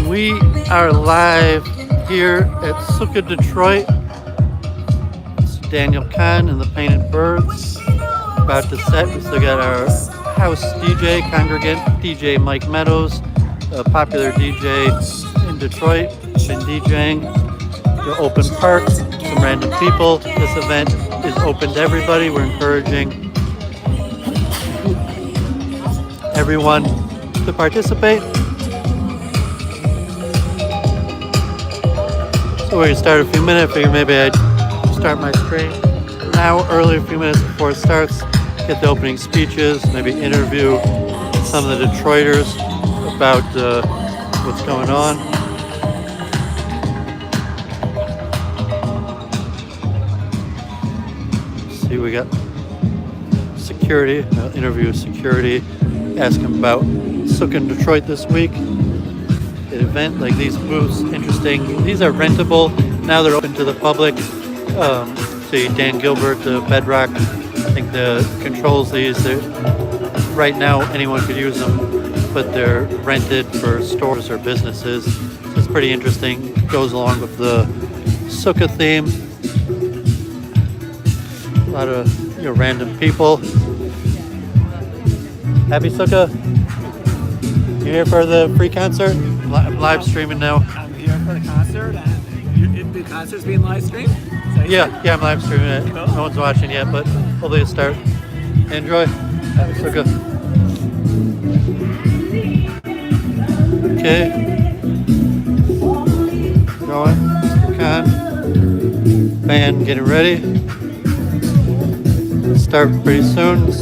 We are live here at Sukkah, Detroit. It's Daniel Kahn and the Painted Birds. About to set. We still got our house DJ, congregant DJ Mike Meadows, a popular DJ in Detroit. Been DJing. The open park, some random people. This event is open to everybody. We're encouraging everyone to participate. So we're going to start a few minutes. I figure maybe I'd start my stream now, early, a few minutes before it starts. Get the opening speeches, maybe interview some of the Detroiters about what's going on. See, we got security. I'll interview security, ask them about Sukkah in Detroit this week. An event like these booths, interesting. These are rentable. Now they're open to the public. See Dan Gilbert, the Bedrock, I think controls these. Right now anyone could use them, but they're rented for stores or businesses. So it's pretty interesting. Goes along with the Sukkah theme. A lot of random people. Happy Sukkah. You here for the free concert? I'm live streaming now. I'm here for the concert, and the concert's being live streamed? Yeah, I'm live streaming it. Cool. No one's watching yet, but hopefully it'll start. Enjoy. Happy Sukkah. Okay. Going. Mr. Kahn. Band getting ready. Start pretty soon.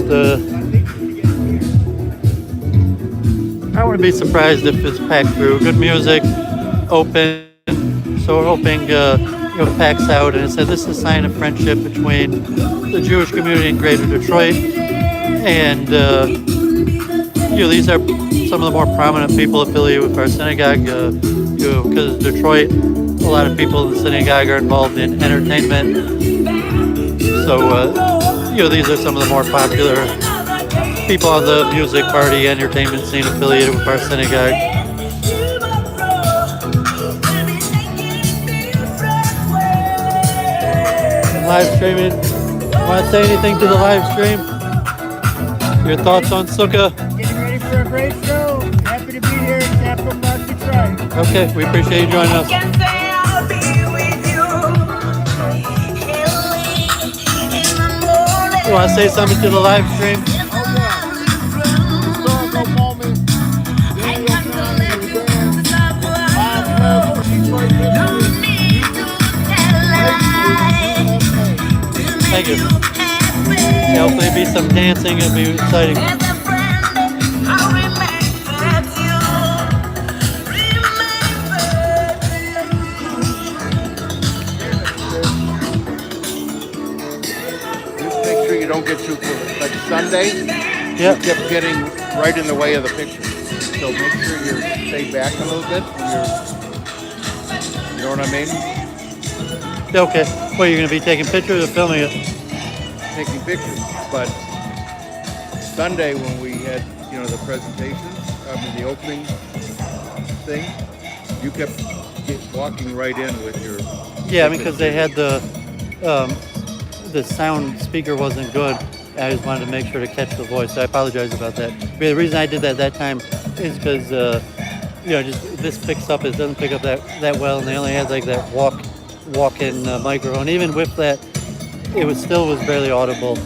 I wouldn't be surprised if it's packed through. Good music, open. So we're hoping it packs out. And it said this is a sign of friendship between the Jewish community in Greater Detroit. And these are some of the more prominent people affiliated with our synagogue. Because Detroit, a lot of people in the synagogue are involved in entertainment. So these are some of the more popular people on the music, party, entertainment scene affiliated with our synagogue. Live streaming. Want to say anything to the live stream? Your thoughts on Sukkah? Getting ready for a great show. Happy to be here in Capital Park, Detroit. Okay, we appreciate you joining us. You want to say something to the live stream? Historical moment. Thank you. Yeah, hopefully be some dancing. It'll be exciting. You don't get too like Sunday. Yeah. You kept getting right in the way of the picture. So make sure you stay back a little bit. You know what I mean? Okay. Well, you're going to be taking pictures or filming it? Taking pictures. But Sunday when we had, the presentations, the opening thing, you kept walking right in with your. Yeah, because they had the sound speaker wasn't good. I just wanted to make sure to catch the voice. So I apologize about that. But the reason I did that time is because just this picks up. It doesn't pick up that well, and they only had like that walk-in microphone. Even with that, it was barely audible.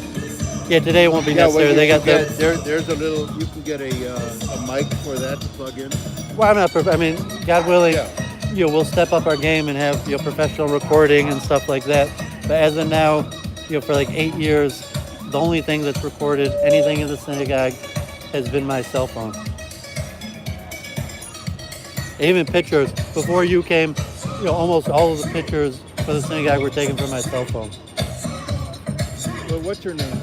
Yeah, today it won't be necessary. Well, they got there's a little. You can get a mic for that to plug in. Well, I'm not. God willing, we'll step up our game and have professional recording and stuff like that. But as of now, for like 8 years, the only thing that's recorded anything in the synagogue has been my cell phone. Even pictures. Before you came, almost all of the pictures for the synagogue were taken from my cell phone. Well, what's her name?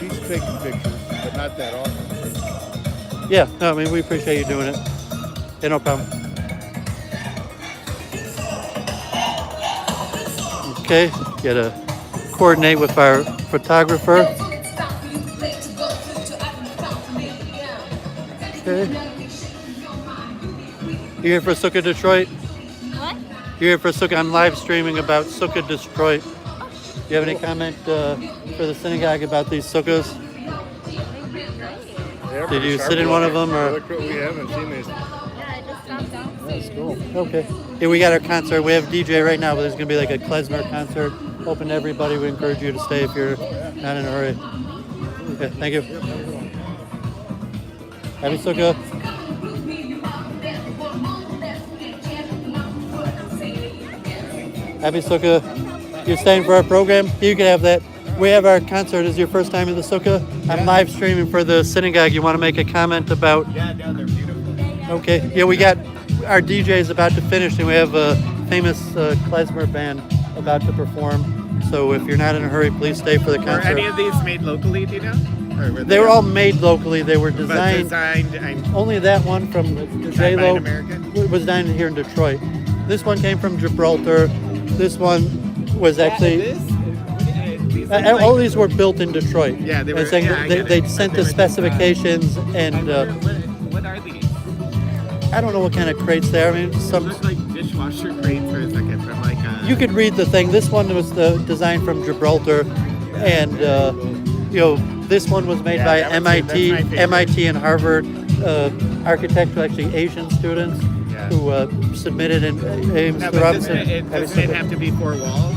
She's taking pictures, but not that often. Yeah, no, we appreciate you doing it. Yeah, no problem. Okay, gotta coordinate with our photographer. Okay. You here for Sukkah Detroit? What? You here for Sukkah? I'm live streaming about Sukkah Detroit. Do you have any comment for the synagogue about these sukkahs? Yeah, Did you sit in one of them, or? We haven't seen these. Yeah, I just stopped downstairs. That's cool. Okay. Yeah, we got our concert. We have DJ right now, but there's going to be like a Klezmer concert. Open to everybody. We encourage you to stay if you're not in a hurry. Okay, thank you. Happy Sukkah. Happy Sukkah. You're staying for our program? You can have that. We have our concert. Is your first time in the Sukkah? I'm live streaming for the synagogue. You want to make a comment about? Yeah, no, they're beautiful. Okay. Yeah, we got our DJ is about to finish, and we have a famous Klezmer band about to perform. So if you're not in a hurry, please stay for the Were concert. any of these made locally, do you know? Or were They were all made locally. They were but designed. designed Only that one from by J-Lo an American? was designed here in Detroit. This one came from Gibraltar. This one was actually. All these were built in Detroit. Yeah, they were. And saying Yeah, I they, get they it. sent But the they were just, specifications, and what are these? I don't know what kind of crates they are. I mean, They some. look like dishwasher crates for a second from like You could read the thing. This one was designed from Gibraltar, and this one was made by that's my favorite. MIT and Harvard architectural, actually Asian students Yeah. who submitted in Ames No, but Robinson. doesn't it have to be 4 walls?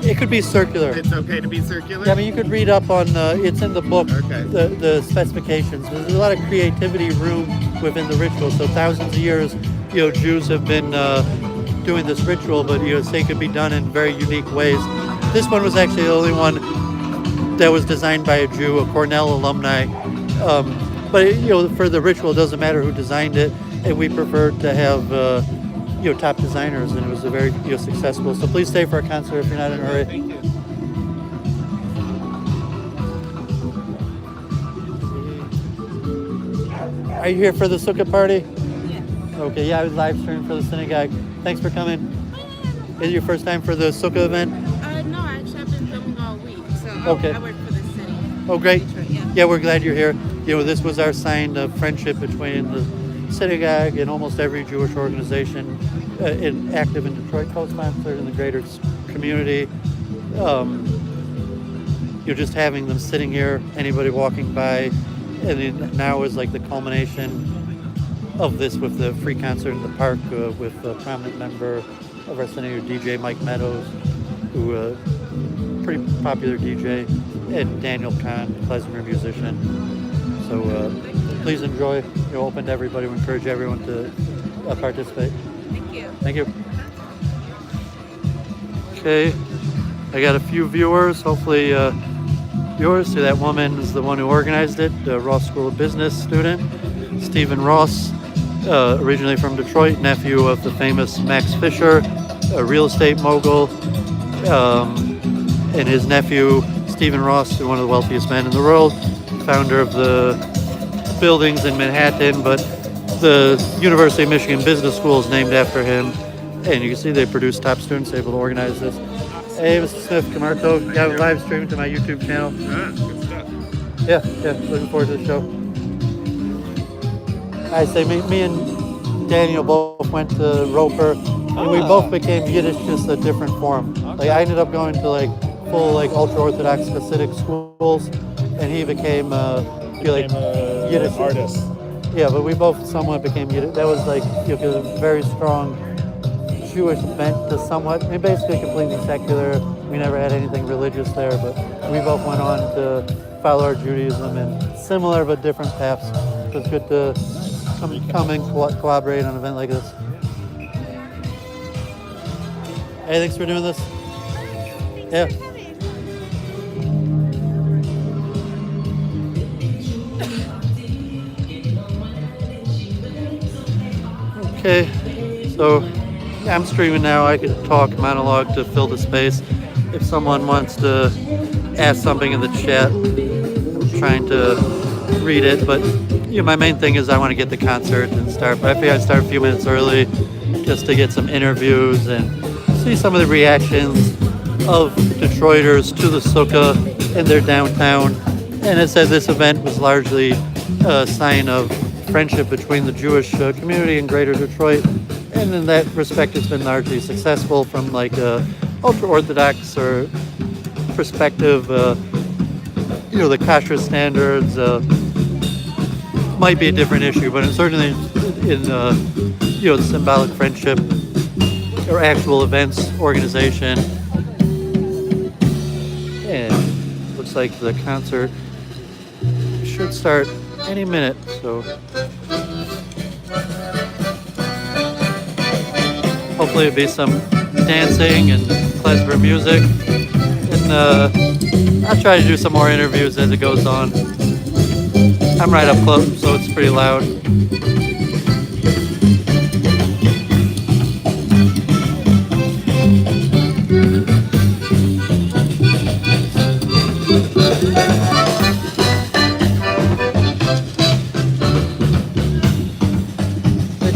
It could be circular. It's okay to be circular? Yeah, I mean, you could read up on, it's in the book, Okay. the specifications. There's a lot of creativity room within the ritual. So thousands of years, Jews have been doing this ritual, but, say it could be done in very unique ways. This one was actually the only one that was designed by a Jew, a Cornell alumni. But, for the ritual, it doesn't matter who designed it. And we preferred to have, top designers, and it was a very successful. So please stay for our concert if you're not in a hurry. Thank you. Are you here for the Sukkah party? Yes. Okay, yeah, I was live streaming for the synagogue. Thanks for coming. Is it your first time for the Sukkah event? No, actually, I've been filming all week, so Okay. I work for the city. Oh, great. Detroit, yeah. Yeah, we're glad you're here. This was our sign of friendship between the synagogue and almost every Jewish organization active in Detroit, co-sponsored in the greater community. Just having them sitting here, anybody walking by, and then now is like the culmination of this with the free concert in the park with a prominent member of our synagogue, DJ Mike Meadows, who pretty popular DJ, and Daniel Kahn, Klezmer musician. So please enjoy. You're open to everybody. We encourage everyone to participate. Thank you. Thank you. Okay, I got a few viewers. Hopefully viewers. See, that woman is the one who organized it, the Ross School of Business student, Stephen Ross, originally from Detroit, nephew of the famous Max Fisher, a real estate mogul, and his nephew, Stephen Ross, one of the wealthiest men in the world, founder of the buildings in Manhattan, but the University of Michigan Business School is named after him, and you can see they produce top students able to organize this. Hey, Mr. Smith, Camarco, got a live stream to my YouTube channel. Good stuff. Yeah, looking forward to the show. I say me and Daniel both went to Roper, and we both became Yiddish, just a different form. Like I ended up going to full ultra-Orthodox Hasidic schools, and he became Yiddish artist. Yeah, but we both somewhat became Yiddish. That was a very strong Jewish bent to somewhat, I mean, basically completely secular. We never had anything religious there, but we both went on to follow our Judaism in similar but different paths. So it's good to come and collaborate on an event like this. Hey, thanks for doing this. Yeah. Okay, so I'm streaming now. I could talk monologue to fill the space. If someone wants to ask something in the chat, I'm trying to read it. But my main thing is I want to get the concert and start. But I figured I'd start a few minutes early just to get some interviews and see some of the reactions of Detroiters to the Sukkah in their downtown. And it said this event was largely a sign of friendship between the Jewish community in Greater Detroit, and in that respect, it's been largely successful from like a ultra-Orthodox or perspective. The kosher standards might be a different issue, but certainly in the symbolic friendship or actual events organization. And looks like the concert should start any minute, so hopefully it'll be some dancing and Klezmer music, and I'll try to do some more interviews as it goes on. I'm right up close, so it's pretty loud.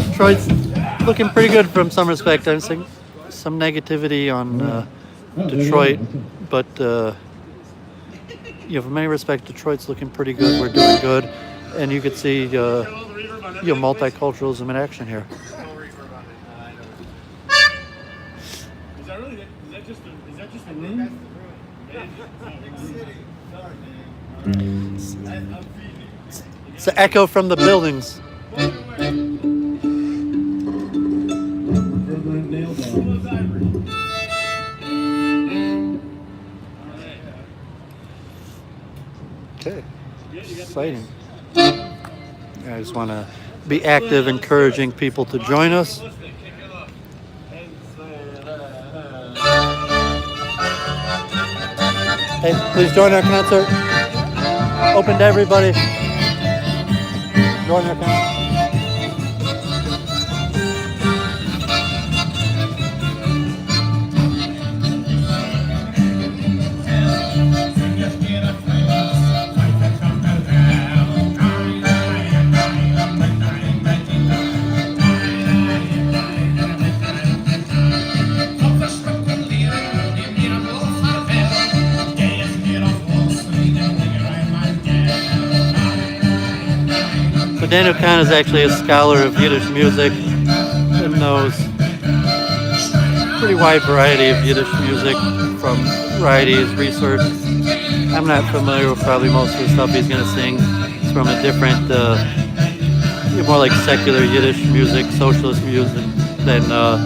Detroit's looking pretty good from some respect. I'm seeing some negativity on Detroit, but from many respects, Detroit's looking pretty good. We're doing good, and you could see multiculturalism in action here. Is that just a room? It's an echo from the buildings. Okay, exciting. I just want to be active, encouraging people to join us. Hey, please join our concert. Open to everybody. Join our concert. Daniel Kahn is actually a scholar of Yiddish music and knows a pretty wide variety of Yiddish music from varieties, research. I'm not familiar with probably most of the stuff he's going to sing. It's from a different, more like secular Yiddish music, socialist music than the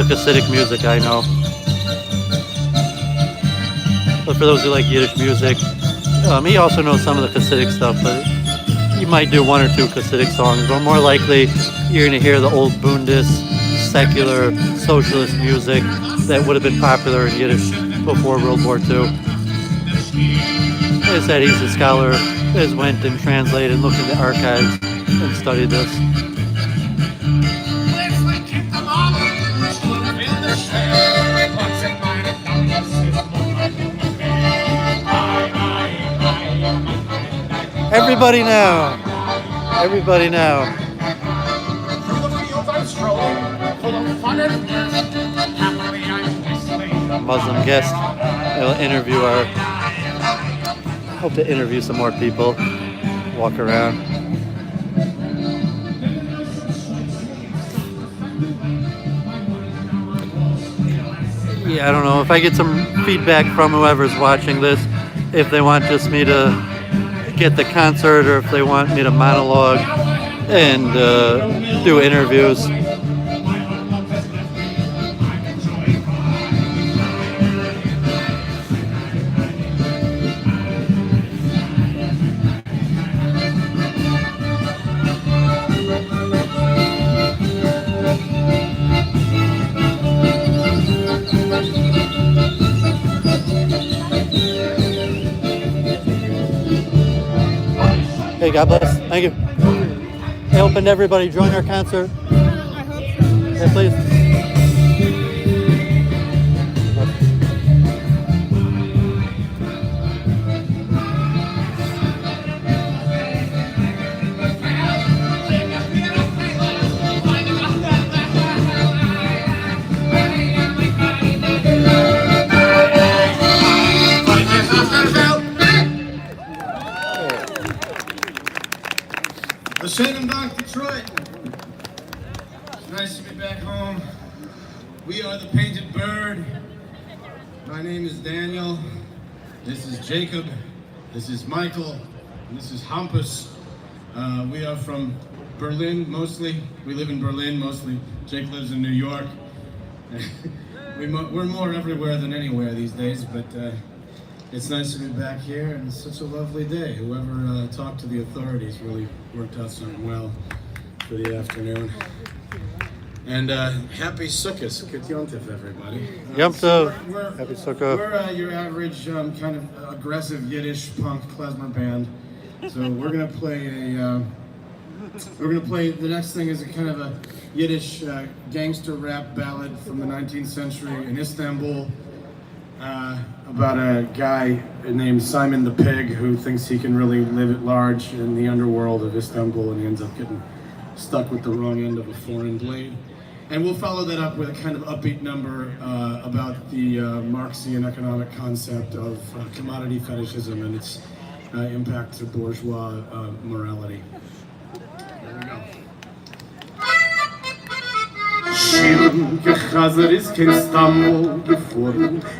Hasidic music I know. But for those who like Yiddish music, he also knows some of the Hasidic stuff, but you might do one or two Hasidic songs, but more likely you're going to hear the old Bundes, secular, socialist music that would have been popular in Yiddish before World War II. As I said, he's a scholar, has went and translated and looked in the archives and studied this. Everybody now. Everybody now. Muslim guest. I'll interview hope to interview some more people. Walk around. Yeah, I don't know. If I get some feedback from whoever's watching this, if they want just me to get the concert or if they want me to monologue and do interviews. Hey, God bless. Thank you. Hey, open to everybody. Join our concert. I hope so. Yeah, please. The Synagogue Nice to be back home. We are the Painted Bird. My name is Daniel. This is Jacob. This is Michael. And this is Hampus. We are from Berlin mostly. We live in Berlin mostly. Jake lives in New York. We're more everywhere than anywhere these days, but it's nice to be back here, and it's such a lovely day. Whoever talked to the authorities really worked out something well for the afternoon. And happy Sukkah, Sukkah Yontif, everybody. Yom Tov. We're, Happy Sukkah. We're your average kind of aggressive Yiddish punk Klezmer band. So we're gonna play the next thing is a kind of a Yiddish gangster rap ballad from the 19th century in Istanbul about a guy named Simon the Pig who thinks he can really live at large in the underworld of Istanbul, and he ends up getting stuck with the wrong end of a foreign blade. And we'll follow that up with a kind of upbeat number about the Marxian economic concept of commodity fetishism and its impact to bourgeois morality. Here we go.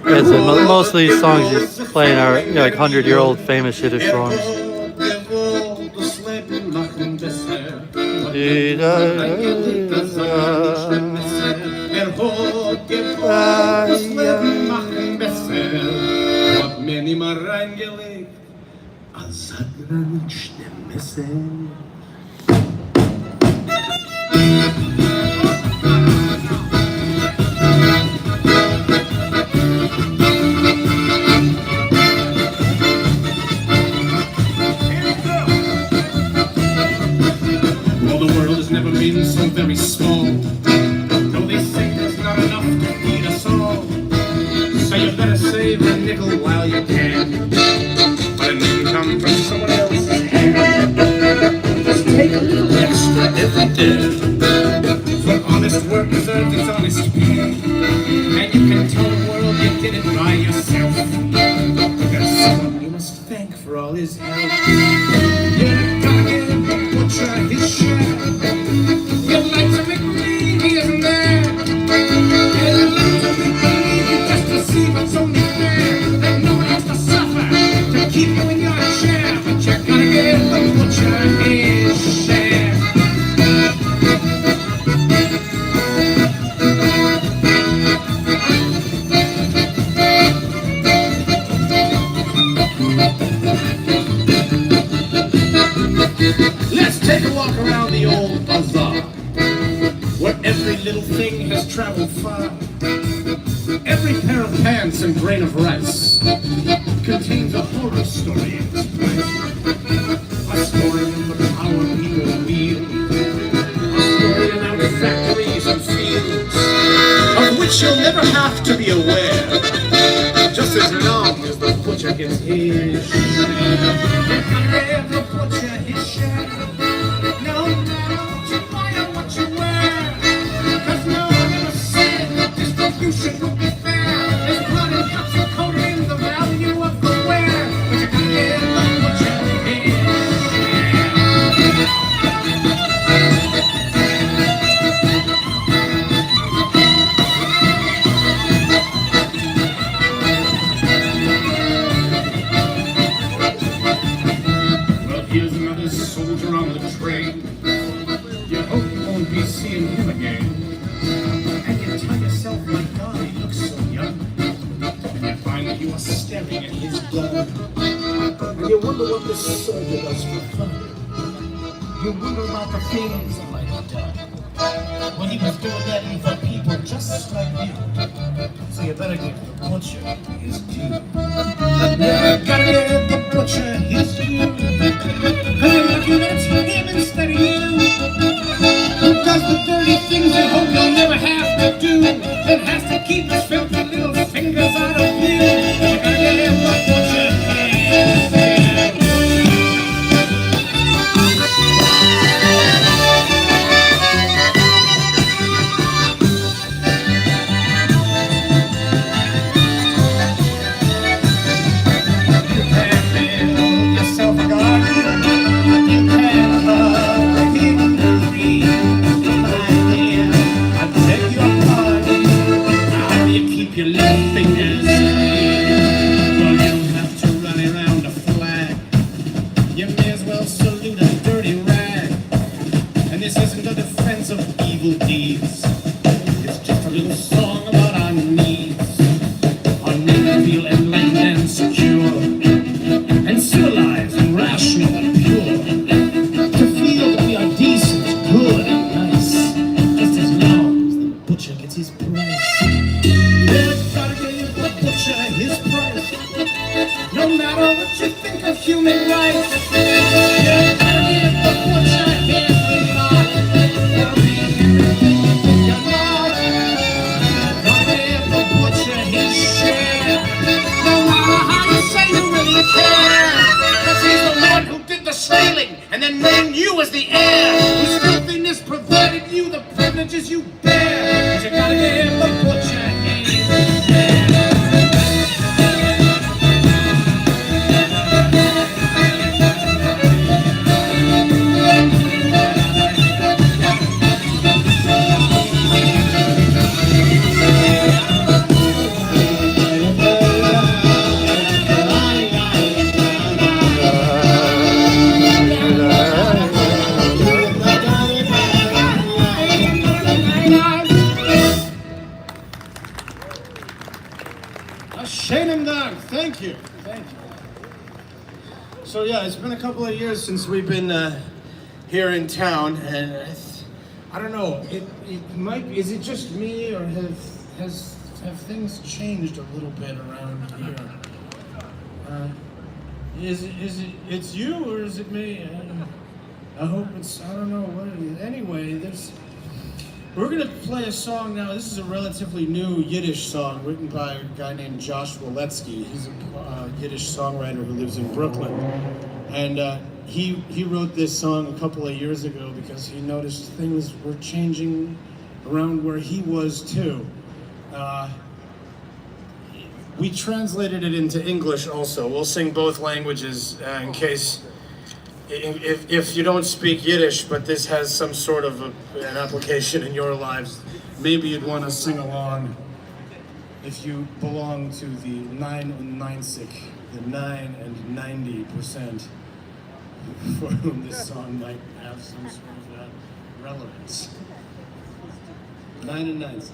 Yeah, so most of these songs he's playing are like 100-year-old famous Yiddish songs. Never been so very small. Though they say there's not enough to feed us all. So you better save a nickel while you can. But it doesn't come from someone else's hand. Just take a little extra every day. For honest work deserves its honest pay. And you can tell the world you did it by yourself. There's someone you must thank for all his help. You're gonna give the butcher his share. You'd like to make believe he isn't there. You'd like to make believe you just to see what's only fair. That no one has to suffer to keep you in your chair. But you're gonna give the butcher his share. Let's take a walk around the old bazaar, where every little thing has traveled far. Every pair of pants and grain of rice contains a horror story in its price. A story of the power people wield, a story about factories and fields, of which you'll never have to be aware, just as long as the butcher gets his share. The butcher his share. No matter what you buy or what you wear, 'cause no one ever said that distribution would be fair. There's blood and guts encoding the value of the wear, but you gotta give the butcher his Here's another soldier on the train. You hope you won't be seeing him again. And you tell yourself, my God, he looks so young. And you find that you are staring at his blood. And you wonder what this soldier does for fun. You wonder about the things he might have done when he was doing that for people just like you. So you better give the butcher his due. You gotta give the butcher his due. Cause you're lucky that it's him instead of you, who does the dirty things you hope you'll never have to do, and has to keep his filthy little fingers out of view. You gotta give the butcher his due. You can hug a hidden dream, my dear. of evil deeds. It's just a little song about our needs. Our need to feel enlightened and secure, and civilized and rational and pure. To feel that we are decent, good and nice, just as long as the butcher gets his price. There's gotta give the butcher his price, no matter what you think of human rights. You gotta give the butcher his lot. Gotta be everything you think you're not. Gotta give the butcher his share, no matter how you say you really care. 'Cause he's the Lord who did the stealing and then named you as the heir. Whose filthiness provided you the privileges you bear. 'Cause you gotta give the butcher his share. Thank you. Thank you. So yeah, it's been a couple of years since we've been here in town, and I don't know. It might. Is it just me, or have things changed a little bit around here? Is it? It's you, or is it me? I hope it's. I don't know what it is. Anyway, we're gonna play a song now. This is a relatively new Yiddish song written by a guy named Josh Waletsky. He's a Yiddish songwriter who lives in Brooklyn. And he wrote this song a couple of years ago because he noticed things were changing around where he was too. We translated it into English also. We'll sing both languages in case... If you don't speak Yiddish, but this has some sort of an application in your lives, maybe you'd want to sing along if you belong to the 99, the 9 and 90% for whom this song might have some sort of relevance. 9 and 90.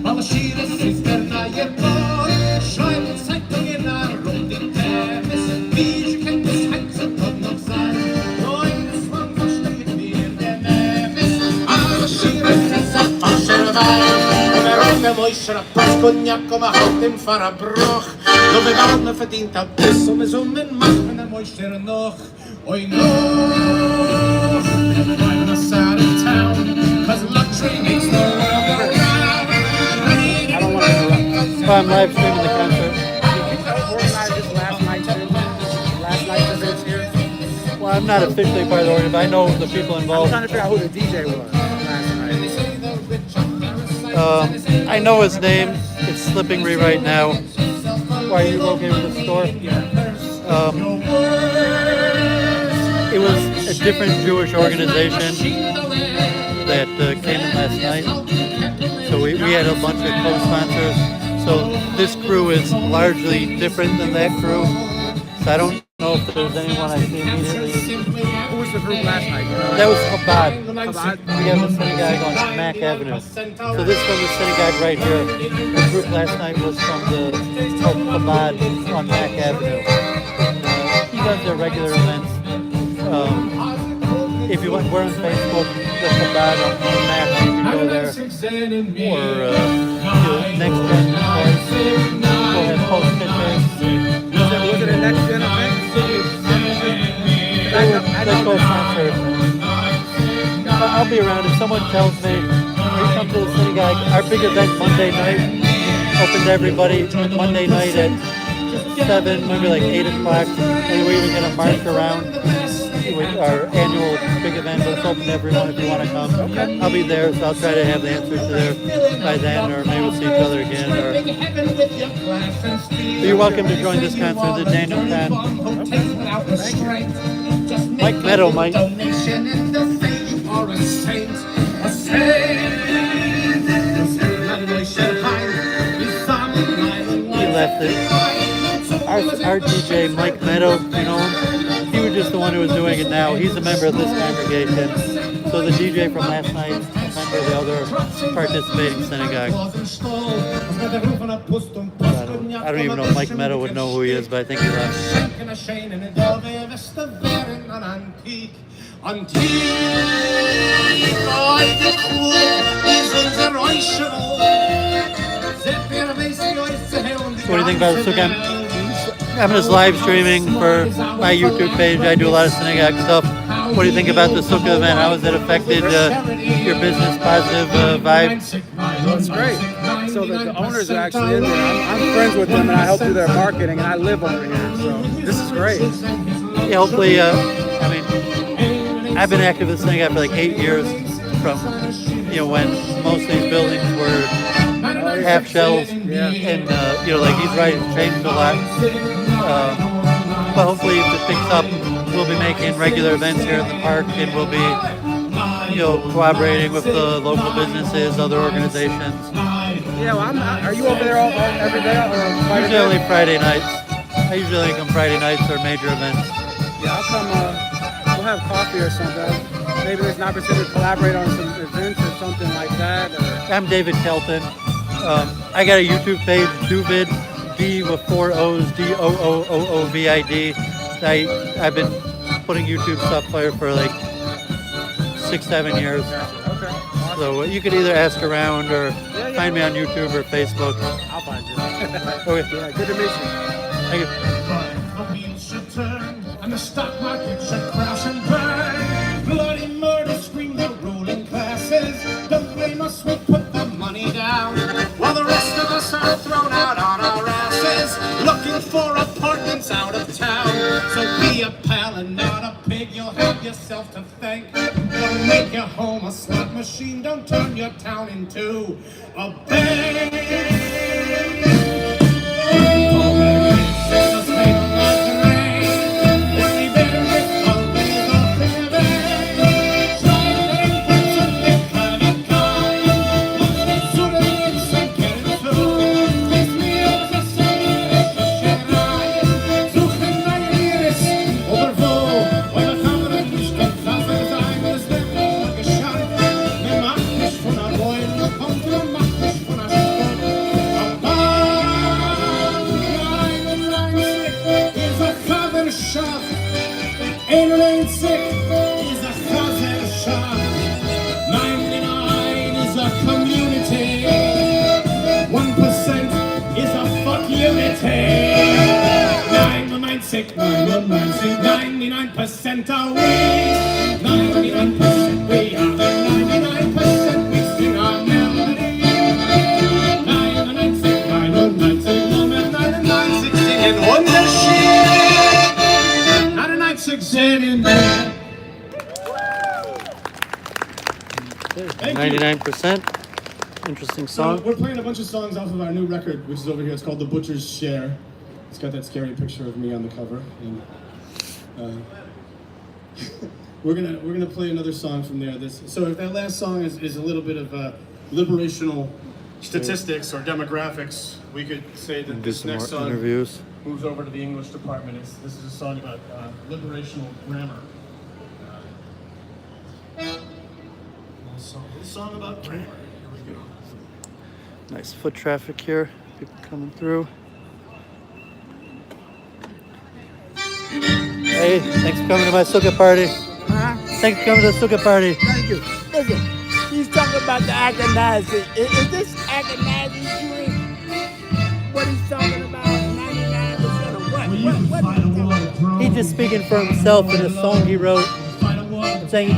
Alle Schiere sind der neue Bord, schreiben Zeitungen rund die Tevis, wie ich kenn das Heizen kommt noch sein, 29 steht mir der Nevis, alle Schiere sind der Fascher Wein, und Runde Moischer, Pass Cognac, halt dem Pfarrer Bruch, so wir Gaume verdient ab bis Summen machen der Moischer noch, oi noch, I'm a sad in town, 'cause luxury makes the world go round. I'm live streaming the concert. Organized last night too. Last night visits here. Well, I'm not officially part of the organ, but I know the people I'm involved. trying to figure out who the DJ was last night. I know his name. It's slipping me right now. Why are you okay with the store? It was a different Jewish organization that came in last night. So we had a bunch of co-sponsors. So this crew is largely different than that crew. So I don't know if there's anyone I see immediately. Who was the group last night? That was Chabad. Chabad? We have a synagogue on Mack Avenue. So this is from the synagogue right here. The group last night was from the Chabad on Mack Avenue. He does their regular events. If you want, we're on Facebook, the Chabad on Mack, you can go there. Or next gen, we'll have post pictures. Was it a next gen event? They co-sponsor. I'll be around. If someone tells me, hey, come to the synagogue, our big event Monday night, open to everybody, Monday night at 7, maybe like 8 o'clock. And we're even going to march around with our annual big event. It's open to everyone if you want to come. I'll be there, so I'll try to have the answers to there by then, or maybe we'll see each other again. Or you're welcome to join this concert, the Daniel Kahn. Mike Meadow, Mike. He left it. our DJ Mike Meadow, you know him? He was just the one who was doing it now. He's a member of this congregation. So the DJ from last night is a member of the other participating synagogue. I don't even know if Mike Meadow would know who he is, but I think he left. So what do you think about the Sukkah? I'm just live streaming for my YouTube page. I do a lot of synagogue stuff. What do you think about the Sukkah event? How has it affected your business, positive vibe? Well, it's great. So the owners are actually in there. I'm friends with them, and I help do their marketing, and I live over here. So this is great. Yeah, hopefully, I mean, I've been active in synagogue for like 8 years from, you know, when most of these buildings were half shells, and you know, like he's right, it's changed a lot. But hopefully, if it picks up, we'll be making regular events here in the park, and we'll be, you know, cooperating with the local businesses, other organizations. Yeah, well, are you over there every day or Usually only Friday nights. I usually come Friday nights or major events. Yeah, I'll come. We'll have coffee or something. Maybe there's an opportunity to collaborate on some events or something like that. Or... I'm David Kelton. I got a YouTube page, Doovid, D with 4 O's, D-O-O-O-O-V-I-D. I've been putting YouTube stuff there for like 6-7 years. Okay. Awesome. So you could either ask around or find me on YouTube or Facebook. I'll find you. Okay. Yeah, good to meet you. Thank you. The wheels should turn and the stock market should crash and burn. Bloody murder scream the ruling classes. Don't blame us, we put the money down, while the rest of us are thrown out on our asses, looking for apartments out of town. So be a pal and not a pig, you'll have yourself to thank. Don't make your home a slot machine, don't turn your town into a bank. Sick, 99% are we, 99% we are, 99% we sing our melody. 99 sick, 99 sick, 99 sick, singing wondershit. 99 sick, singing bad. 99%. Interesting song. So we're playing a bunch of songs off of our new record, which is over here. It's called The Butcher's Share. It's got that scary picture of me on the cover, and we're gonna play another song from there. So if that last song is a little bit of liberational statistics or demographics, we could say that this next song interviews. moves over to the English department. This is a song about liberational grammar. A song about grammar. Here we go. Nice foot traffic here. People coming through. Hey, thanks for coming to my Sukkah party. Thanks for coming to the Sukkah party. Thank you. Listen, he's talking about the Ashkenazi. Is this Ashkenazi Jewish? What he's talking about? 99% of what? What is he talking about? He's just speaking for himself in a song he wrote, saying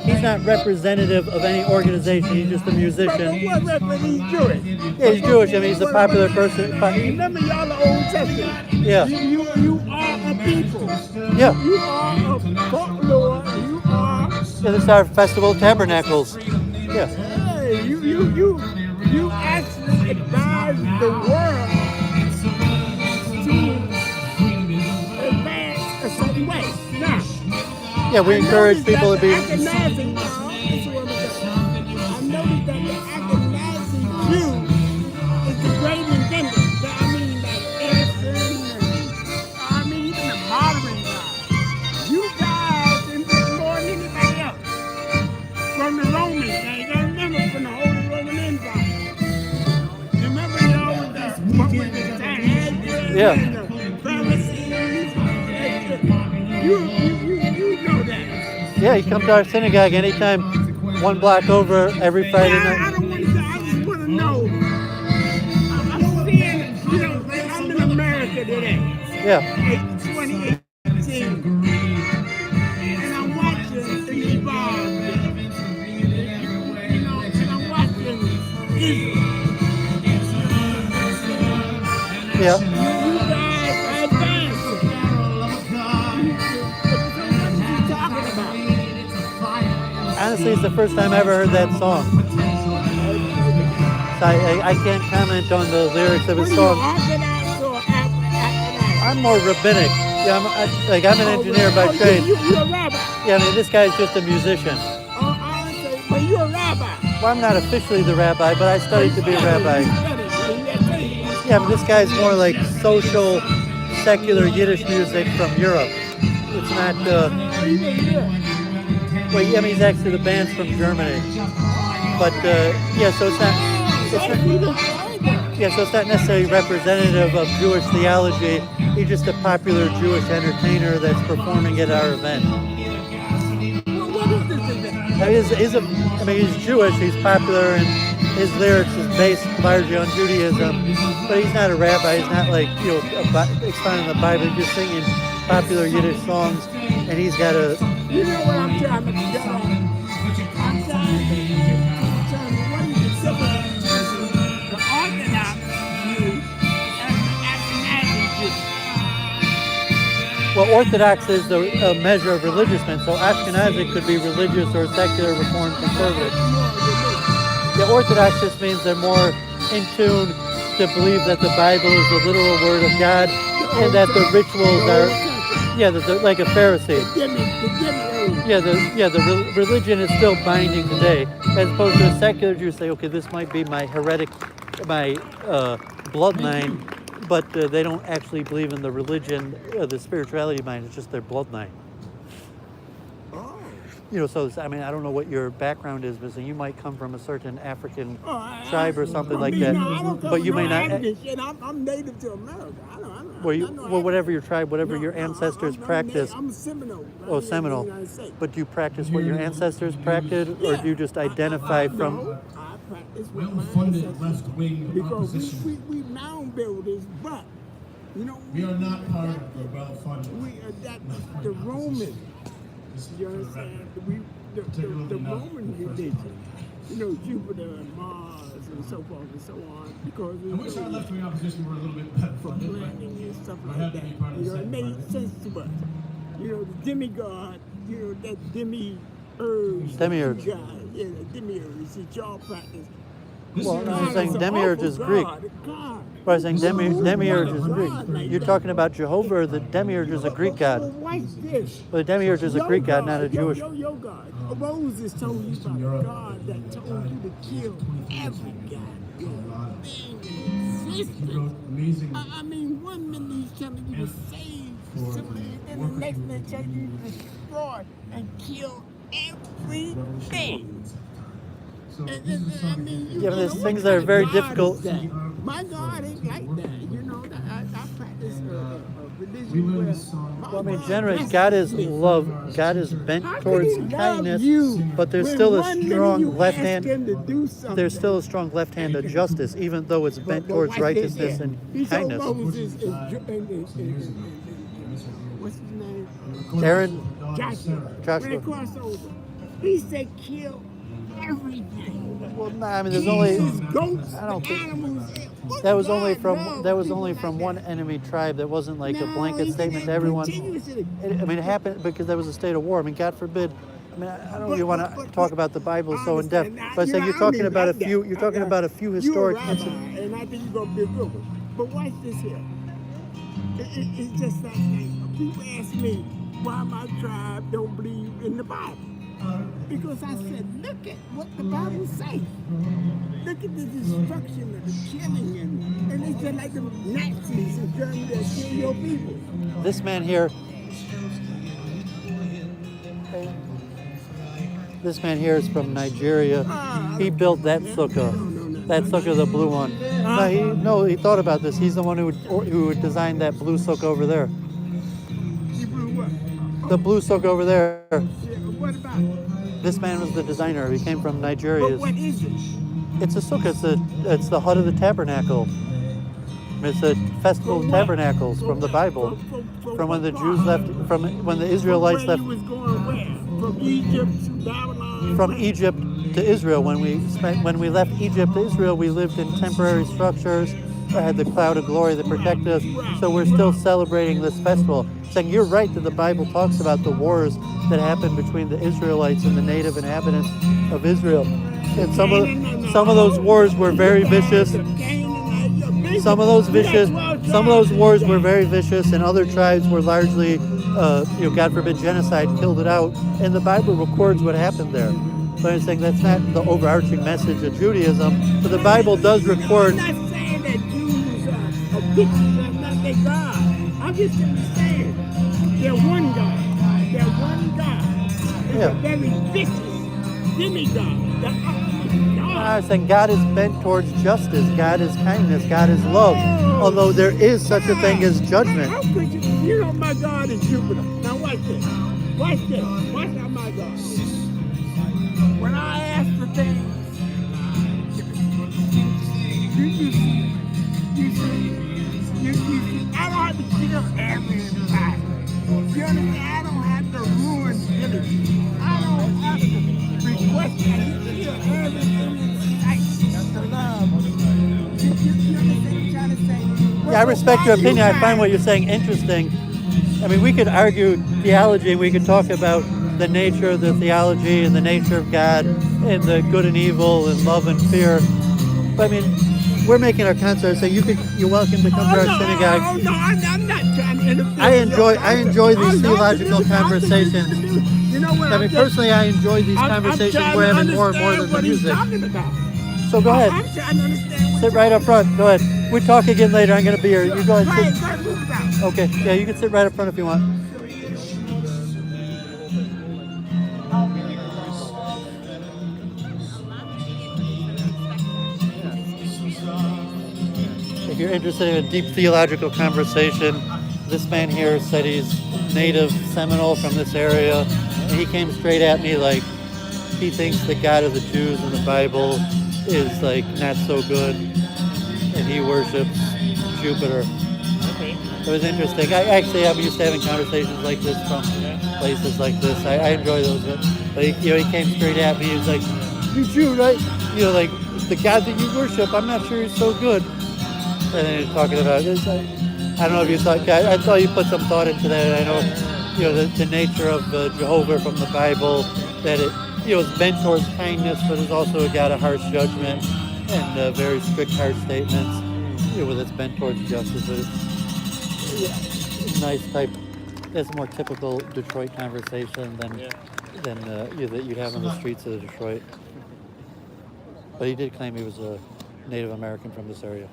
he's not representative of any organization. He's just a musician. But what reference? He's Jewish. Yeah, he's Jewish. I mean, he's a popular person. Remember, y'all are Old Testament. Yeah. You are a people. Yeah. You are a folklore. You are. Yeah, this is our Festival of Tabernacles. Yeah. Hey, you actually advise the world to advance a certain way. Now. Yeah, we encourage people to be. I noticed that the Ashkenazi Jew is the great inventor. I mean, like Edison and Yeah. and the Pharisees. You know that. Yeah, you come to our synagogue anytime, 1 block over every Friday I night. don't want to. I just want to know. I'm seeing, like I'm in America today. Yeah. 2018, and I'm watching it evolve. And I'm watching Israel. Yeah. You guys are advancing. What are you talking about? Honestly, it's the first time I ever heard that song. So I can't comment on the lyrics of his What are you, song. Orthodox or Orthodox? I'm more rabbinic. Yeah, I'm an engineer by trade. You're a rabbi. Yeah, I mean, this guy's just a musician. But you're a rabbi. Well, I'm not officially the rabbi, but I studied to be a rabbi. Yeah, but this guy's more like social, secular Yiddish music from Europe. It's not, well, I mean, he's actually the band's from Germany. But, yeah, so it's not necessarily representative of Jewish theology. He's just a popular Jewish entertainer that's performing at our event. What is this event? He's Jewish, he's popular, and his lyrics is based largely on Judaism, but he's not a rabbi, he's not like, expounding the Bible, he's just singing popular Yiddish songs, and he's got a... You know what I'm trying to get at? I'm trying to what is the difference between the Orthodox Jew and the Ashkenazi Jew? Well, Orthodox is the measure of religiousness, so Ashkenazi could be religious or secular, reformed, conservative. The Orthodox just means they're more in tune to believe that the Bible is the literal word of God and that the rituals are, like a Pharisee. The religion is still binding today, as opposed to a secular Jew say, okay, this might be my bloodline, but they don't actually believe in the religion, the spirituality mind. It's just their bloodline. So I mean, I don't know what your background is, but you might come from a certain African tribe or something like that. But you may not. I'm native to America. Whatever your tribe, whatever your ancestors practice. I'm a Seminole. Oh, Seminole. But do you practice what your ancestors practiced, or do you just identify from? I practice what my Well-funded ancestors, left-wing because opposition. we mound builders, but We are not part of the well-funded. We adapted the Roman. You understand? The Roman religion. Jupiter and Mars and so forth and so on. Because I wish our left-wing opposition were a little bit better for funded. planning and stuff we like have to that. be part of the It same made party. sense to us. The demigod, that demiurge. Demiurge. The demiurge that y'all practice. Well, God I'm saying is an demiurge awful is Greek. God. Well, I'm saying demiurge is Greek. You're talking about Jehovah, or the demiurge is a Greek god? Well, what's this? Well, the demiurge is a Greek god, not a Jewish. Your God. Moses told you about a God that told you to kill every goddamn thing in existence. Amazing. I mean, 1 minute he's telling you to save somebody, and then the next minute telling you to destroy and kill everything. I mean, Yeah, but there's things that are very difficult. My God ain't like that. I practice a religion We learned where this song. Well, I mean, generally, God is love. God is bent how towards could he love kindness, you but there's when still a 1 minute strong you left ask hand. him to do something? There's still a strong left hand of justice, even though it's bent But towards watch this righteousness here. and He told kindness. Moses what's his name? Aaron, Joshua. When they crossed over, he said, kill everything. well, no, I mean, there's only Goats, I don't think- animals. that was only from one enemy tribe. That wasn't like a blanket statement to everyone. It happened because there was a state of war. I mean, God forbid. I mean, I don't really want to talk about the Bible so in depth, but I say you're talking about a few. You're talking about a few historic incidents. And I think you're gonna be a good one. But watch this here. It's just like people ask me why my tribe don't believe in the Bible. Because I said, look at what the Bible says. Look at the destruction and the killing, and it's just like the Nazis in Germany that kill your people. This man here. This man here is from Nigeria. He built that sukkah. That sukkah, the blue one. No, he thought about this. He's the one who designed that blue sukkah over there. You blew what? The blue sukkah over there. Yeah, what about it? This man was the designer. He came from Nigeria. But what is it? It's a sukkah. It's the hut of the tabernacle. It's a festival of tabernacles from the Bible. From when the Jews left, from when the Israelites left. You was going where? From Egypt to Babylon? From Egypt to Israel. When we left Egypt to Israel, we lived in temporary structures. I had the cloud of glory that protected us. So we're still celebrating this festival. Saying you're right that the Bible talks about the wars that happened between the Israelites and the native inhabitants of Israel. And some of those wars were very vicious. Some of those wars were very vicious, and other tribes were largely, God forbid, genocide killed it out. And the Bible records what happened there. But I'm saying that's not the overarching message of Judaism. But the Bible does record. I'm not saying that Jews are victims, that's not their God. I'm just simply saying they're one God. They're one God. It's a very vicious demigod. I was saying God is bent towards justice. God is kindness. God is love. Although there is such a thing as judgment. How could you know my God is Jupiter? Now watch this. Watch this. Watch how my God is. When I ask for things, you see, I don't have to kill everybody. You understand? I don't have to ruin village. I don't have to request that you kill everything in sight to love. You understand what I'm trying to say? Yeah, I respect your opinion. I find what you're saying interesting. I mean, we could argue theology. We could talk about the nature of the theology and the nature of God and the good and evil and love and fear. But I mean, we're making our concert, so you're welcome to come to our synagogue. Oh no, I'm not trying to interfere. I enjoy these theological conversations. You know what? I mean, personally, I enjoy these conversations we're having more and more than the music. So go ahead. I'm trying to understand. Sit right up front. Go ahead. We'll talk again later. I'm going to be here. You go ahead. Sit. Okay. Yeah, you can sit right up front if you want. If you're interested in a deep theological conversation, this man here said he's native Seminole from this area, and he came straight at me like he thinks the God of the Jews in the Bible is like not so good, and he worships Jupiter. It was interesting. I'm used to having conversations like this from places like this. I enjoy those. But he came straight at me. He was like, "You Jew, right? Like the God that you worship. I'm not sure he's so good." And then he was talking about this. I don't know if you thought. I thought you put some thought into that. I know, the nature of Jehovah from the Bible, that it, is bent towards kindness, but it's also a God of harsh judgment and very strict, harsh statements. With its bent towards justice. But it's nice type. That's a more typical Detroit conversation than that you'd have on the streets of Detroit. But he did claim he was a Native American from this area.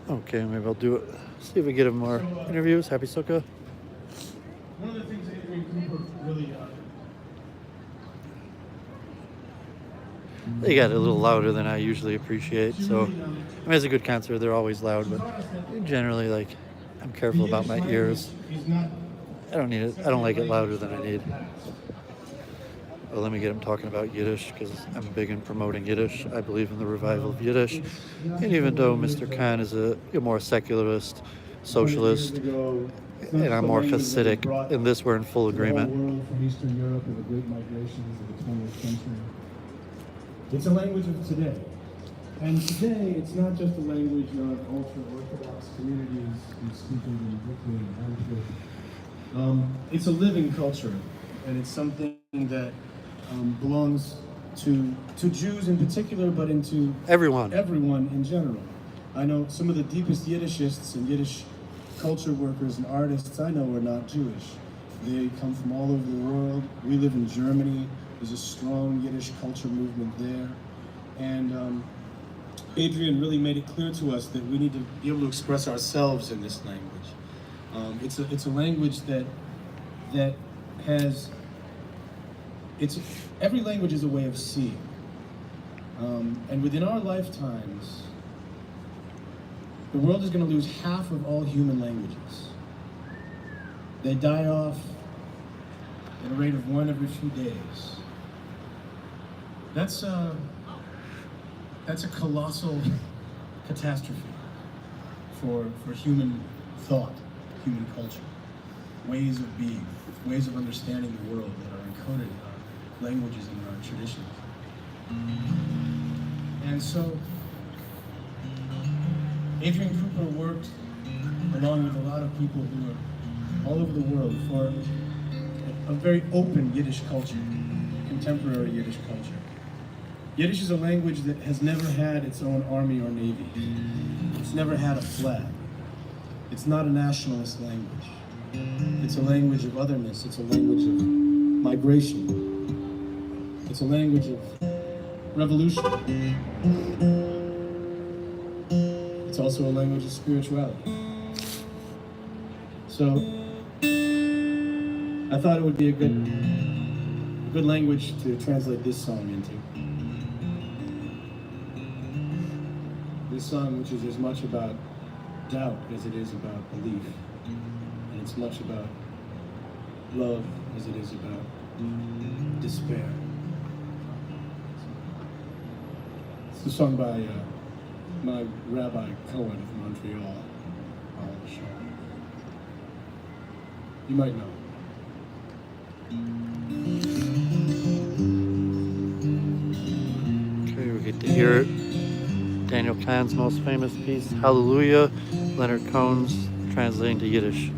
Okay, maybe I'll do it. See if we get him more interviews. Happy Sukkah. One of the things that Adrian Cooper really They got a little louder than I usually appreciate. So, I mean, it's a good concert. They're always loud, but generally, I'm careful about my ears. I don't need it. I don't like it louder than I need. Well, let me get him talking about Yiddish, because I'm big in promoting Yiddish. I believe in the revival of Yiddish. And even though Mr. Kahn is a more secularist, socialist, and I'm more Hasidic, in this we're in full agreement. From Eastern Europe and the great migrations of the 20th century. It's a language of today. And today, it's not just a language of ultra-Orthodox communities who speak in Brooklyn and Antwerp. It's a living culture, and it's something that belongs to Jews in particular, but into everyone in general. I know some of the deepest Yiddishists and Yiddish culture workers and artists I know are not Jewish. They come from all over the world. We live in Germany. There's a strong Yiddish culture movement there. And Adrian really made it clear to us that we need to be able to express ourselves in this language. It's a language that has every language is a way of seeing. And within our lifetimes, the world is going to lose half of all human languages. They die off at a rate of 1 every few days. That's a colossal catastrophe for human thought, human culture, ways of being, ways of understanding the world that are encoded in our languages and in our traditions. And so, Adrian Cooper worked along with a lot of people who are all over the world for a very open Yiddish culture, contemporary Yiddish culture. Yiddish is a language that has never had its own army or navy. It's never had a flag. It's not a nationalist language. It's a language of otherness. It's a language of migration. It's a language of revolution. It's also a language of spirituality. So I thought it would be a good language to translate this song into. This song, which is as much about doubt as it is about belief, and it's much about love as it is about despair. It's a song by my Rabbi Cohen of Montreal. I'll show you. You might know. Okay, we get to hear Daniel Kahn's most famous piece, Hallelujah, Leonard Cohen's translating to Yiddish.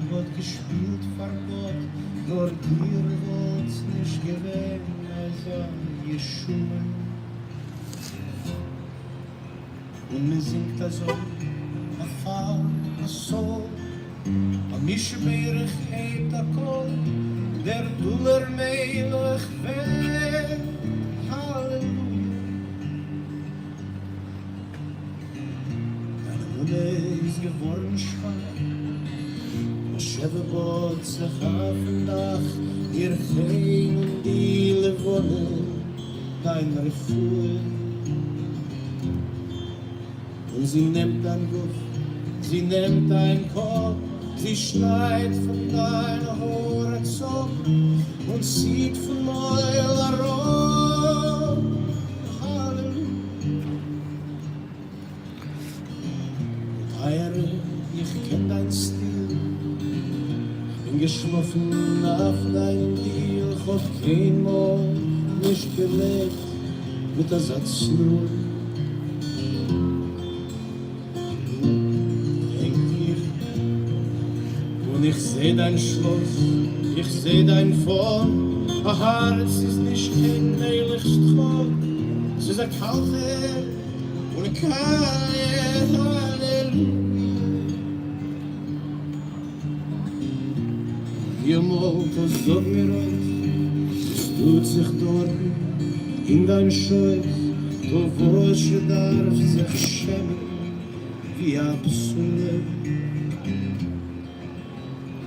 Wird gespielt vor Gott, nur dir wird's nicht gewähnt, also Yeshua. Und mir singt so, afar, so, am Mishberich heit akol, der Duller Melech weh, Halleluja. Deine Munde ist geworden schwach, Sheva bot zechaf nach ihr Fein und die Levone dein Refuhe. Und sie nimmt dein Guff, sie nimmt dein Kopf, sie schneit von deiner Horizont und zieht von neuer Rohr. Halleluja. Heiere, ich kenn dein Stil, geschlafen auf deinem Deal, ich hab kein Mal nicht gelebt mit der Satz nur. Denk ich, und ich seh dein Schloss, ich seh dein Form, ein Herz ist nicht kein Heiligstraum, es ist ein Kalter und ein Halleluja. Je mocht es so mir aus, es tut sich dort in dein Scheuß, du wirst darf sich schämen wie Absolut.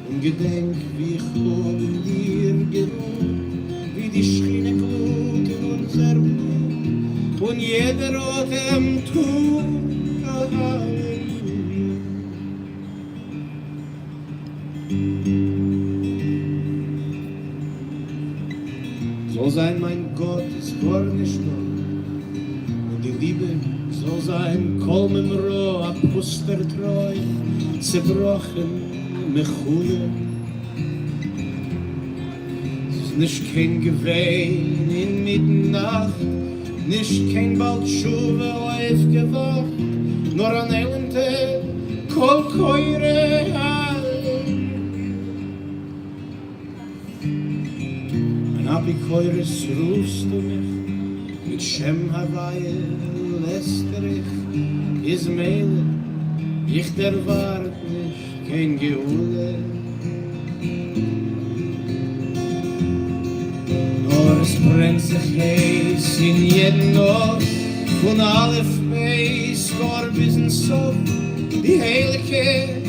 Und gedenk, wie ich hab in dir geruht, wie die Schiene glut in unser Blut, und jeder Atem tut, Halleluja. Soll sein, mein Gott, ist gar nicht da. Und die Liebe soll sein, kolmen roh, apostertreu, zerbrochen, mechuje. Es ist nicht kein Gewein in Mitternacht, nicht kein Baldschuwe aufgewacht, nur an Elente, kol keure Apikoires rufst du mich, mit Shem Hawaii läster ich, Ismael, ich erwart nicht kein Geule. Nur es brennt sich heiß in jeden Ort, von Aleph Reis går bis in Sof, die Heilige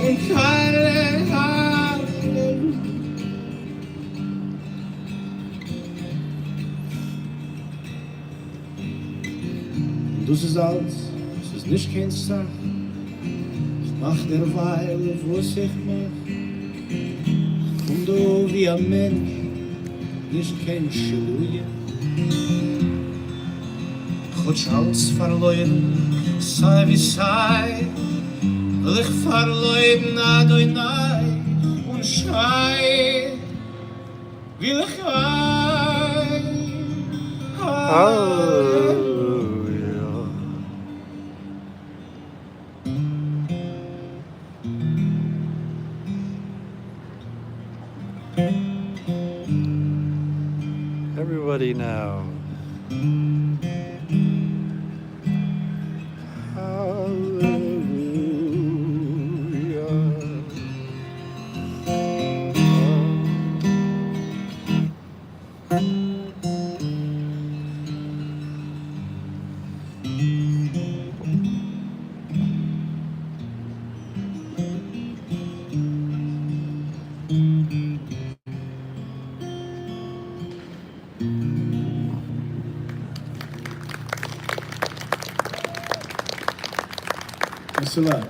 und keine Halleluja. Und das ist alles, es ist nicht kein Sach. Ich mach der Weile, was ich mach. Und du wie ein Mensch, nicht kein Schiluja. Chutsch alles verloren, sei wie sei. Will ich verloren, Adonai, und schrei. Will ich wein. Hallelujah. Everybody now. Hallelujah. Thanks a lot.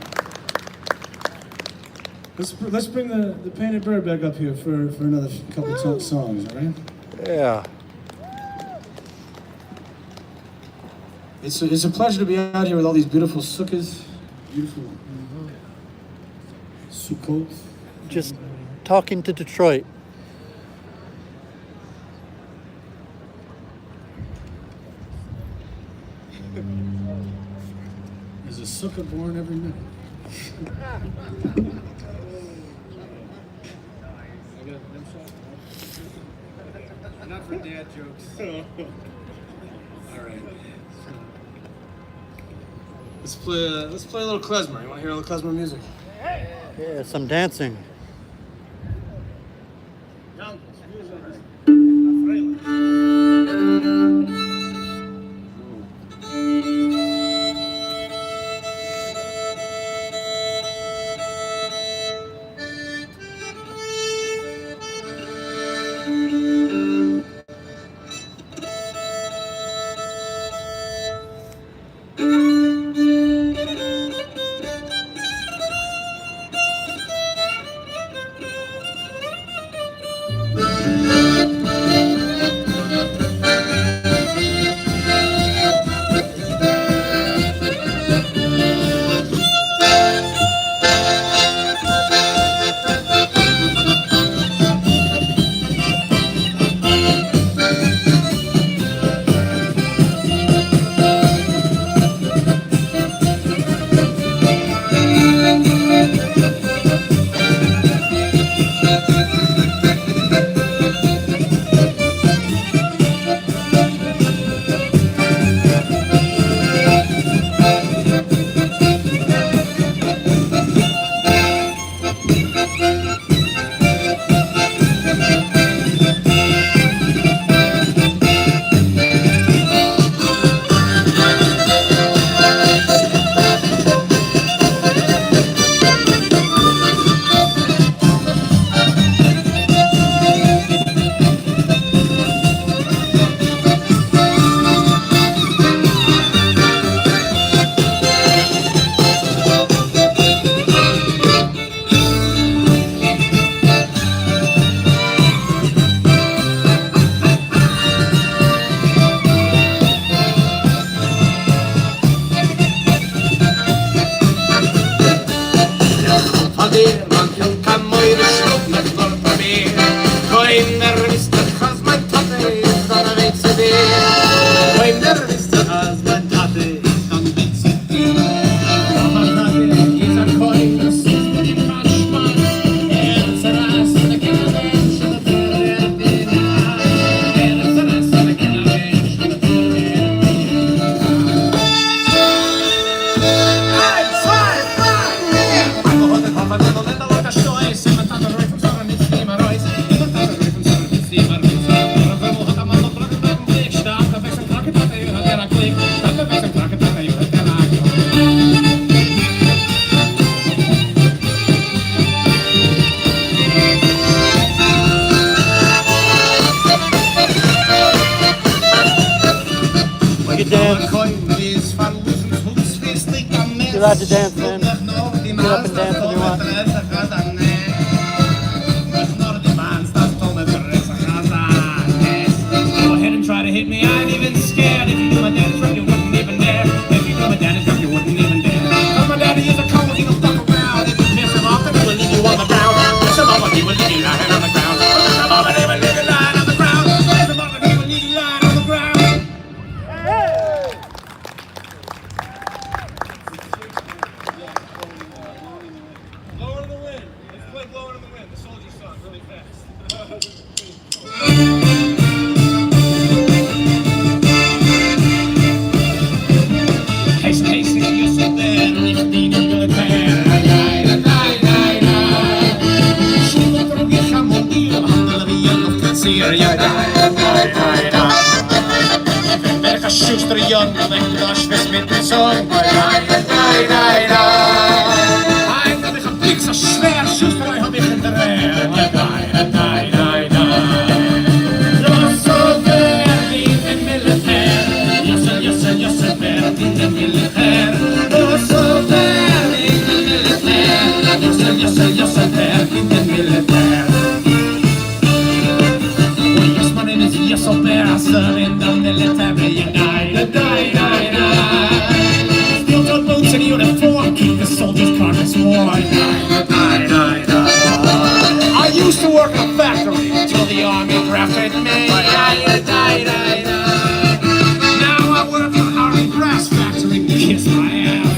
Let's bring the painted bird back up here for another couple songs, all right? Yeah. It's a pleasure to be out here with all these beautiful sukkahs, beautiful sukkot. Just talking to Detroit. There's a sukkah born every night. Not for dad jokes. All right. Let's play a little Klezmer. You want to hear a little Klezmer music? Yeah, some dancing. allowed to dance in. Get up and dance if you want. Go ahead and try to hit me, I ain't even scared. If you do my daddy's rap, you wouldn't even dare. If you do my daddy's rap, you wouldn't even dare. Cause my daddy is a Cohen, he don't fuck around. If you piss him off, then he will leave you on the ground. Piss him off, he will leave you lying on the ground. Piss him off, he will leave you lying on the ground. Piss him off, he will leave you lying on the ground. Blowing in the wind. Let's play Blowing in the Wind, the soldier song, really fast. Welke schuster Jan, dat ik de asjes met de zon. Hij wil ik een pik zo schwer, schuster, hij had ik in de reer. Josse, werd in de militair. Josse, werd in de militair. Josse, werd in de militair. Yes, my name is Josse, I serve in the military. Steel toe boots and uniform, keep the soldiers' carcass warm. I used to work in a factory till the army drafted me. Now I work in a Harley brass factory. Kiss my ass.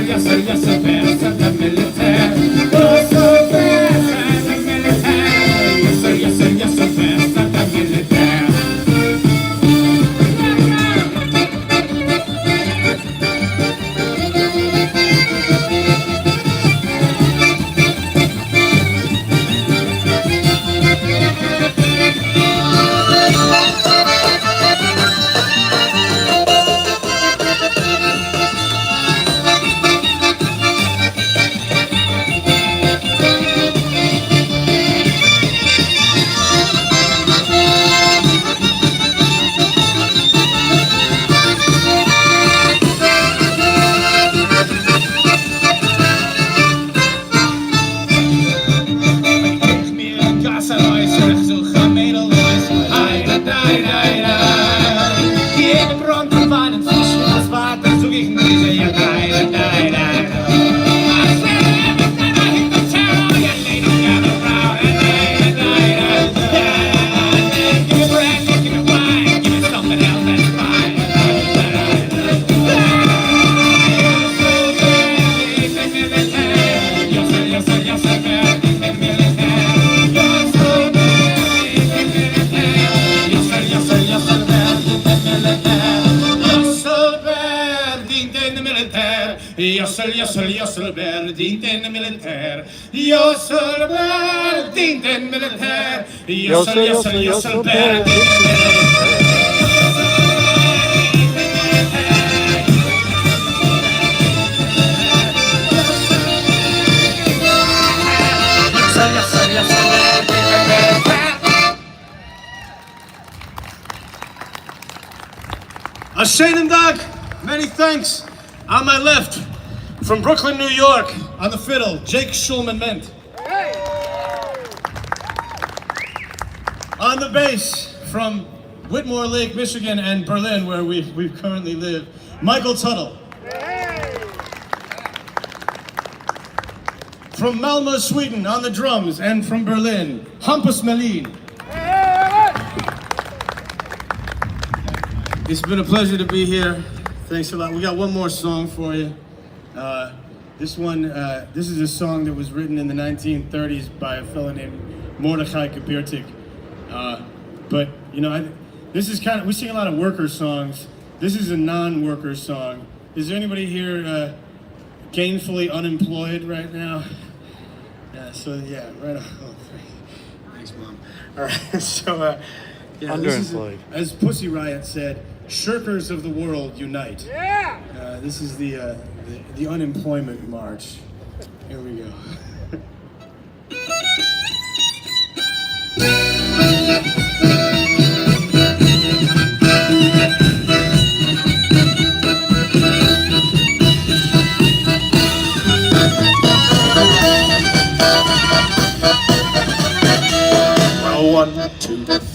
Yes, sir, best of the military. Oh, so best of the military. Yes, sir, best of the military. Josselberg dient in de militair. Josselberg dient in de militair. Josselberg dient in de militair. Synagogue, many thanks. On my left, from Brooklyn, New York, on the fiddle, Jake Schulman-Ment. On the bass, from Whitmore Lake, Michigan, and Berlin, where we currently live, Michael Tuttle. From Malmö, Sweden, on the drums, and from Berlin, Hampus Melin. It's been a pleasure to be here. Thanks a lot. We got one more song for you. This is a song that was written in the 1930s by a fellow named Mordechai Kabirtik. But you know, this is we sing a lot of worker songs. This is a non-worker song. Is there anybody here gainfully unemployed right now? Yeah. So yeah, right on. Oh, thanks, Mom. All right. So yeah, underemployed. As Pussy Riot said, shirkers of the world unite. Yeah. This is the unemployment march. Here we go.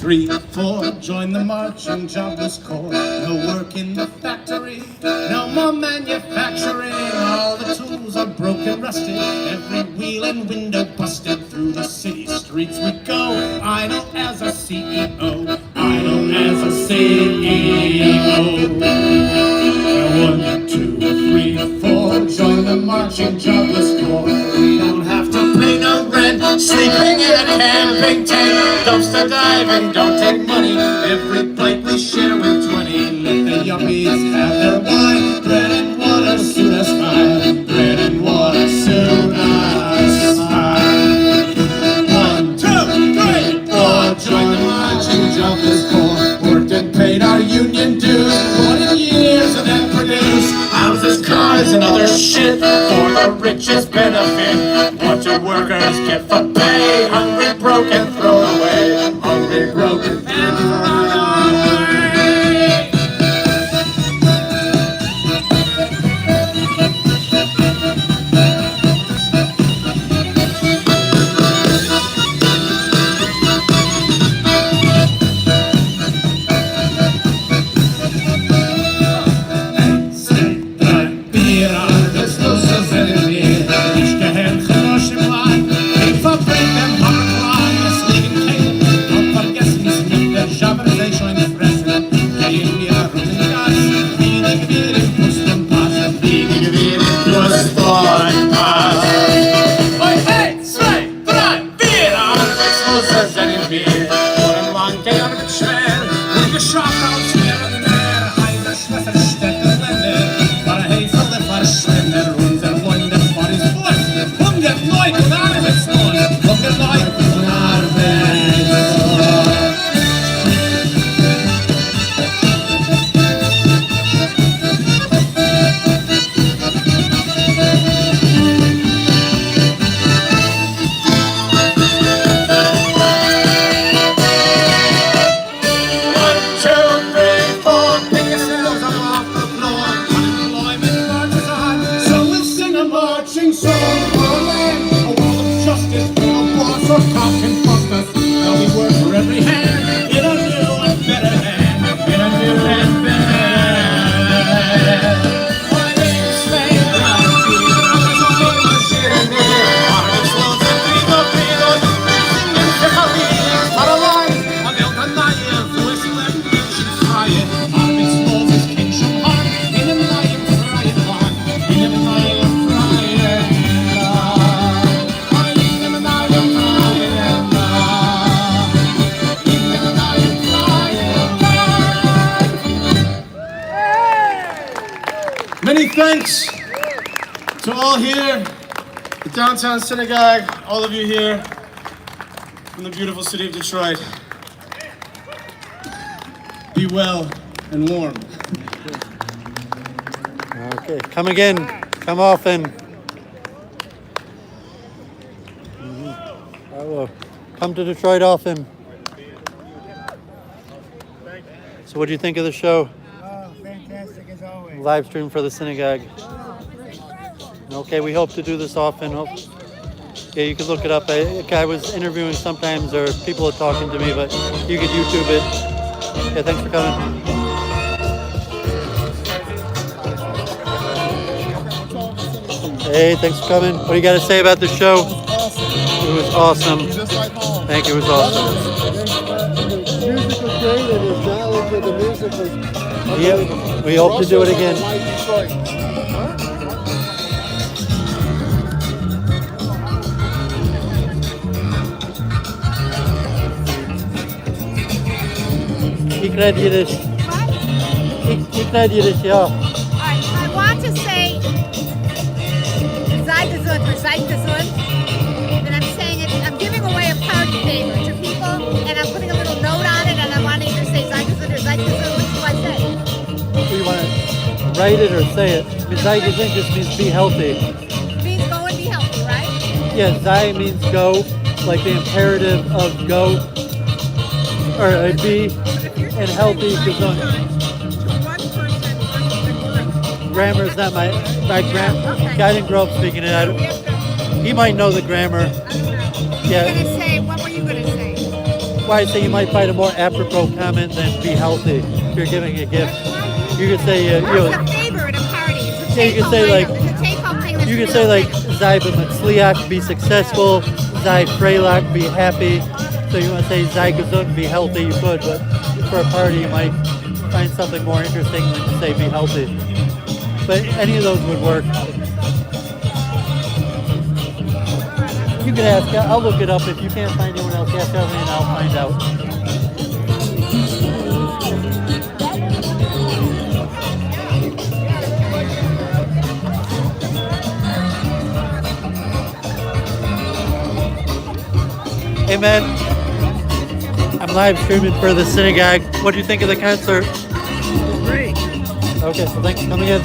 3, 4, join the marching jobless corps. No work in the factory, no more manufacturing. All the tools are broken, rusted, every wheel and window busted. Through the city streets we go, idle as a CEO, idle as a CEO. 1, 2, 3, 4, join the marching jobless corps. We don't have to pay no rent, sleeping in a camping tent, dumpster diving, don't take money, every plate we share with 20. Let the yuppies have their wine, bread and water soon as fine, bread and water soon as fine. 1, 2, 3, 4, join the marching jobless corps. Worked and paid our union dues, 40 years and then produced houses, cars, and other shit for the richest benefit. What do workers get for pay? Hungry, broke, and thrown away. Hungry, broke, and thrown away. Many thanks to all here, the downtown Synagogue, all of you here from the beautiful city of Detroit. Be well and warm. Okay, come again, come often. I will come to Detroit often. So what do you think of the show? Fantastic as always. Live stream for the synagogue. Okay, we hope to do this often. Yeah, you can look it up. I was interviewing sometimes, or people are talking to me, but you can YouTube it. Yeah, thanks for coming. Hey, thanks for coming. What do you got to say about the show? It was awesome. Thank you, it was awesome. The music was great, and his knowledge of the music was unbelievable. We hope to do it again. Ik red Yiddish. Ik red Yiddish, ja. I want to say Sei gesund or Sei gesund, and I'm saying it, I'm giving away a party favor to people, and I'm putting a little note on it, and I want to either say Sei gesund or Sei gesund. Which do I say? Do you want to write it or say it? Because Sei gesund just means be healthy. It means go and be healthy, right? Yeah, Sei means go, like the imperative of go, or be, and healthy, gesund. Grammar is not my I didn't grow up speaking it. He might know the grammar. I don't know. Yeah. You're gonna say, what were you gonna say? why I say you might find a more apropos comment than be healthy if you're giving a gift. You could say, What's a favor at a party? It's a Yeah, you could take-home say, like- item. It's a take-home thing that's you could real say like, thing. Zai b'matzliach, be successful, Zai freilach, be happy. So you want to say Zai gesund, be healthy, you could, but for a party you might find something more interesting than to say be healthy. But any of those would work. You can ask, I'll look it up. If you can't find anyone else, ask Ellie and I'll find out. Amen. I'm live streaming for the Synagogue. What do you think of the concert? Great. Okay, so thanks for coming in.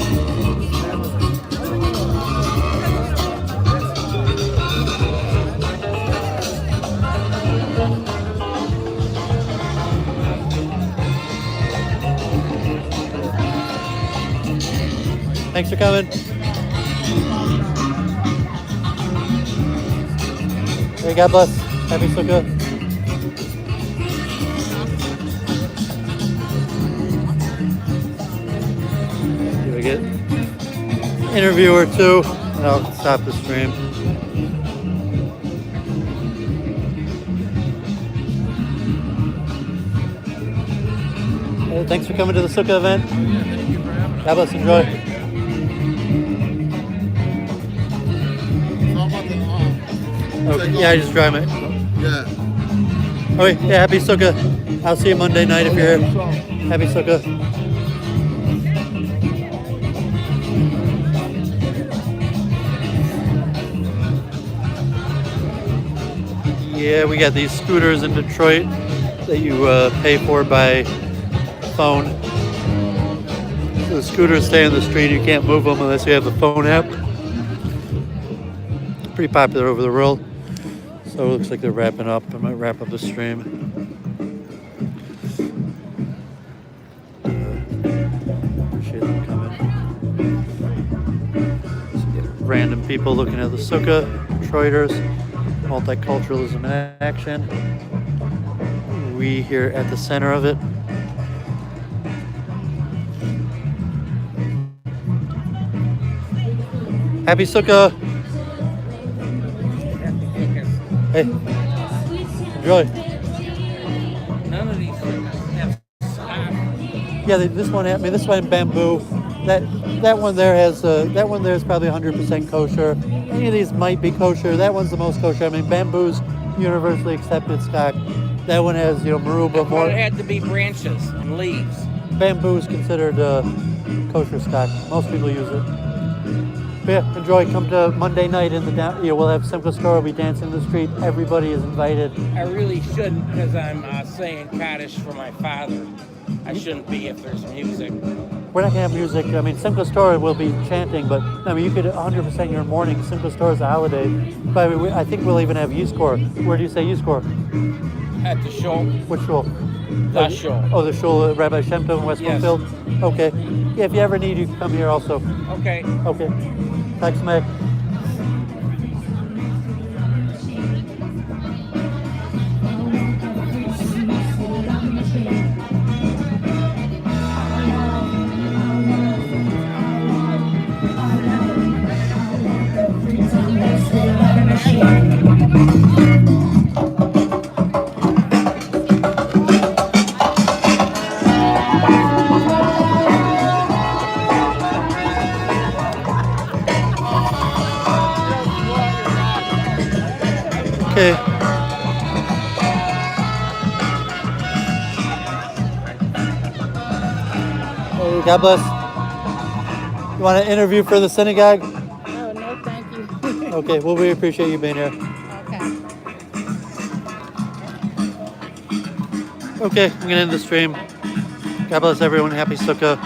Thanks for coming. Hey, God bless. Happy Sukkah. Do we get interview or two? And I'll stop the stream. Hey, thanks for coming to the Sukkah event. God bless. Enjoy. Okay, yeah, I just drive it. Yeah. Okay, yeah, happy Sukkah. I'll see you Monday night if you're here. Happy Sukkah. Yeah, we got these scooters in Detroit that you pay for by phone. So the scooters stay on the street. You can't move them unless you have the phone app. Pretty popular over the world. So it looks like they're wrapping up. I might wrap up the stream. Appreciate them coming. So you get random people looking at the Sukkah, Detroiters, multiculturalism in action. We here at the center of it. Happy Sukkah! Hey, enjoy. None of these have stock. Yeah, this one. I mean, this one in bamboo. That one there has. That one there is probably 100% kosher. Any of these might be kosher. That one's the most kosher. I mean, bamboo's universally accepted stock. That one has, maruba more. But it had to be branches and leaves. Bamboo is considered kosher stock. Most people use it. But yeah, enjoy. Come to Monday night in the down. We'll have Simcha Store. We'll be dancing in the street. Everybody is invited. I really shouldn't because I'm saying Kaddish for my father. I shouldn't be if there's music. We're not gonna have music. I mean, Simcha Store will be chanting, but I mean, you could 100% your morning. Simcha Store is a holiday. But I think we'll even have Yiskor. Where do you say Yiskor? At the show. Which shul? The show. Oh, the shul, Rabbi Shem Tov in West Yes. Bloomfield? Okay. Yeah, if you ever need, you can come here also. Okay. Okay. Thanks, Mac. Okay. Hey, God bless. You want an interview for the synagogue? Oh, no, thank you. Okay, well, we appreciate you being here. Okay. Okay, I'm gonna end the stream. God bless everyone. Happy Sukkah.